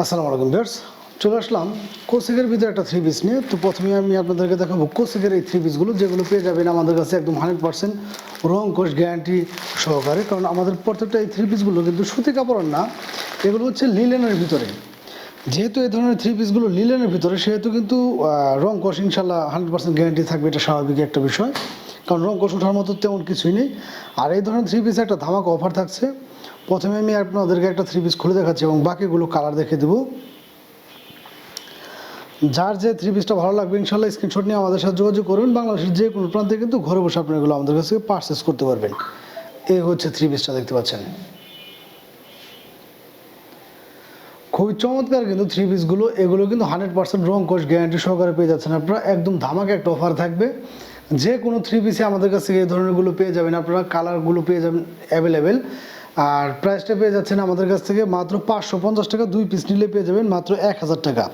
আসসালামু আলাইকুম ভিউয়ার্স, চলে আসলাম কোসেকের ভিতরে একটা থ্রি পিস নিয়ে। তো প্রথমে আমি আপনাদেরকে দেখাবো কোসেকের এই থ্রি পিসগুলো, যেগুলো পেয়ে যাবেন আমাদের কাছে একদম 100% রং কোষ গ্যারান্টি সহকারে। কারণ আমাদের প্রত্যেকটা এই থ্রি পিসগুলো কিন্তু সুতি কাপড়ের না, এগুলো হচ্ছে লিলেনের ভিতরে। যেহেতু এই ধরনের থ্রি পিসগুলো লিলেনের ভিতরে, সেহেতু কিন্তু রং কোষ ইনশাল্লাহ 100% গ্যারান্টি থাকবে, এটা স্বাভাবিক একটা বিষয়। কারণ রং কোষ ওঠার মতো তেমন কিছুই নেই। আর এই ধরনের থ্রি পিসে একটা ধামাকা অফার থাকছে। প্রথমে আমি আপনাদেরকে একটা থ্রি পিস খুলে দেখাচ্ছি এবং বাকিগুলো কালার দেখে দেবো। যার যে থ্রি পিসটা ভালো লাগবে ইনশাল্লাহ স্ক্রিনশট নিয়ে আমাদের সাথে যোগাযোগ করবেন। বাংলাদেশের যে কোনো প্রান্তে কিন্তু ঘরে বসে আপনি এগুলো আমাদের কাছে পারচেস করতে পারবেন। এই হচ্ছে থ্রি পিসটা, দেখতে পাচ্ছেন খুবই চমৎকার কিন্তু থ্রি পিসগুলো। এগুলো কিন্তু 100% রং কোষ গ্যারান্টি সহকারে পেয়ে যাচ্ছেন আপনারা। একদম ধামাকা একটা অফার থাকবে। যে কোনো থ্রি পিসে আমাদের কাছে এই ধরনেরগুলো পেয়ে যাবেন আপনারা, কালারগুলো পেয়ে যাবেন অ্যাভেলেবেল। আর প্রাইসটা পেয়ে যাচ্ছেন আমাদের কাছ থেকে মাত্র 550 টাকা। 2 পিস নিলে পেয়ে যাবেন মাত্র 1000 টাকা।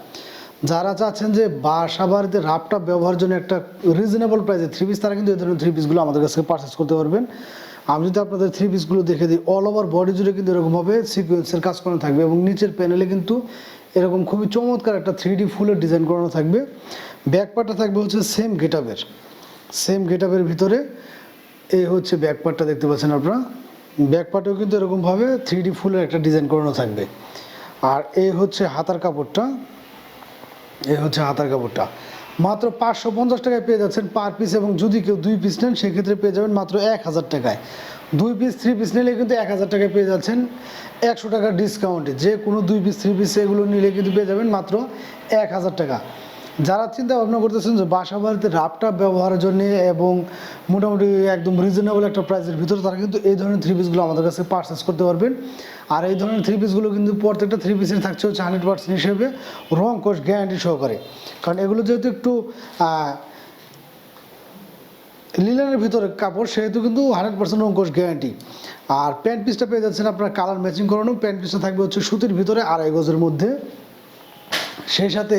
যারা চাচ্ছেন যে বাসা বাড়িতে রাফটাপ ব্যবহারের জন্য একটা রিজনেবল প্রাইসে থ্রি পিস, তারা কিন্তু এই ধরনের থ্রি পিসগুলো আমাদের কাছ থেকে পারচেস করতে পারবেন। আমি যদি আপনাদের থ্রি পিসগুলো দেখে দিই, অল ওভার বডি জুড়ে কিন্তু এরকমভাবে সিকোয়েন্সের কাজ করানো থাকবে এবং নিচের প্যানেলে কিন্তু এরকম খুবই চমৎকার একটা 3D ফুলের ডিজাইন করানো থাকবে। ব্যাক পার্টটা থাকবে হচ্ছে সেম গেটআপের ভিতরে। এই হচ্ছে ব্যাক পার্টটা, দেখতে পাচ্ছেন আপনারা। ব্যাক পার্টেও কিন্তু এরকমভাবে 3D ফুলের একটা ডিজাইন করানো থাকবে। আর এই হচ্ছে হাতার কাপড়টা, মাত্র 550 টাকায় পেয়ে যাচ্ছেন পার পিস। এবং যদি কেউ 2 পিস নেন সেক্ষেত্রে পেয়ে যাবেন মাত্র 1000 টাকায়। 2 পিস 3 পিস নিলে কিন্তু 1000 টাকায় পেয়ে যাচ্ছেন 100 টাকার ডিসকাউন্টে। যে কোনো 2 পিস 3 পিস এগুলো নিলে কিন্তু পেয়ে যাবেন মাত্র 1000 টাকা। যারা চিন্তা ভাবনা করতেছেন যে বাসা বাড়িতে রাফটাপ ব্যবহারের জন্য এবং মোটামুটি একদম রিজনেবল একটা প্রাইসের ভিতরে, তারা কিন্তু এই ধরনের থ্রি পিসগুলো আমাদের কাছে পারচেস করতে পারবেন। আর এই ধরনের থ্রি পিসগুলো কিন্তু প্রত্যেকটা থ্রি পিসের থাকছে হচ্ছে 100% হিসেবে রং কোষ গ্যারান্টি সহকারে। কারণ এগুলো যেহেতু একটু লিলেনের ভিতরে কাপড়, সেহেতু কিন্তু 100% রং কোষ গ্যারান্টি। আর প্যান্ট পিসটা পেয়ে যাচ্ছেন আপনার কালার ম্যাচিং করানো। প্যান্ট পিসটা থাকবে হচ্ছে সুতির ভিতরে 2.5 গজের মধ্যে। সেই সাথে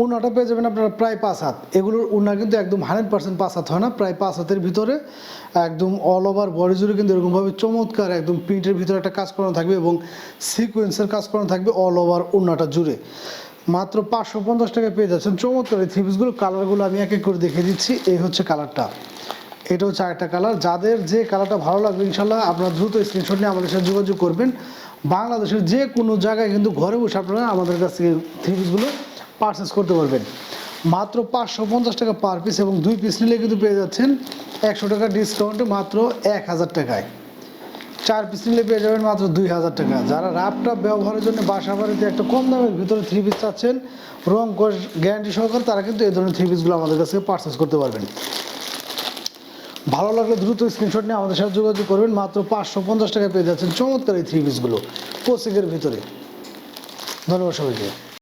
ওড়নাটা পেয়ে যাবেন আপনারা প্রায় 5 হাত। এগুলোর ওড়না কিন্তু একদম 100% 5 হাত হয় না, প্রায় 5 হাতের ভিতরে একদম অল ওভার বডি জুড়ে কিন্তু এরকমভাবে চমৎকার একদম প্রিন্টের ভিতরে একটা কাজ করানো থাকবে এবং সিকোয়েন্সের কাজ করানো থাকবে অল ওভার ওড়নাটা জুড়ে। মাত্র 550 টাকায় পেয়ে যাচ্ছেন চমৎকার এই থ্রি পিসগুলো। কালারগুলো আমি এক এক করে দেখিয়ে দিচ্ছি। এই হচ্ছে কালারটা, এটা হচ্ছে আরেকটা কালার। যাদের যে কালারটা ভালো লাগবে ইনশাল্লাহ আপনারা দ্রুত স্ক্রিনশট নিয়ে আমাদের সাথে যোগাযোগ করবেন। বাংলাদেশের যে কোনো জায়গায় কিন্তু ঘরে বসে আপনারা আমাদের কাছ থেকে থ্রি পিসগুলো পারচেস করতে পারবেন। মাত্র 550 টাকা পার পিস এবং 2 পিস নিলে কিন্তু পেয়ে যাচ্ছেন 100 টাকা ডিসকাউন্টে মাত্র 1000 টাকায়। 4 পিস নিলে পেয়ে যাবেন মাত্র 2000 টাকা। যারা রাফটাপ ব্যবহারের জন্য বাসা বাড়িতে একটা কম দামের ভিতরে থ্রি পিস চাচ্ছেন রং কোষ গ্যারান্টি সহকারে, তারা কিন্তু এই ধরনের থ্রি পিসগুলো আমাদের কাছে পারচেস করতে পারবেন। ভালো লাগলে দ্রুত স্ক্রিনশট নিয়ে আমাদের সাথে যোগাযোগ করবেন। মাত্র 550 টাকায় পেয়ে যাচ্ছেন চমৎকার এই থ্রি পিসগুলো কোসেকের ভিতরে। ধন্যবাদ সবাইকে।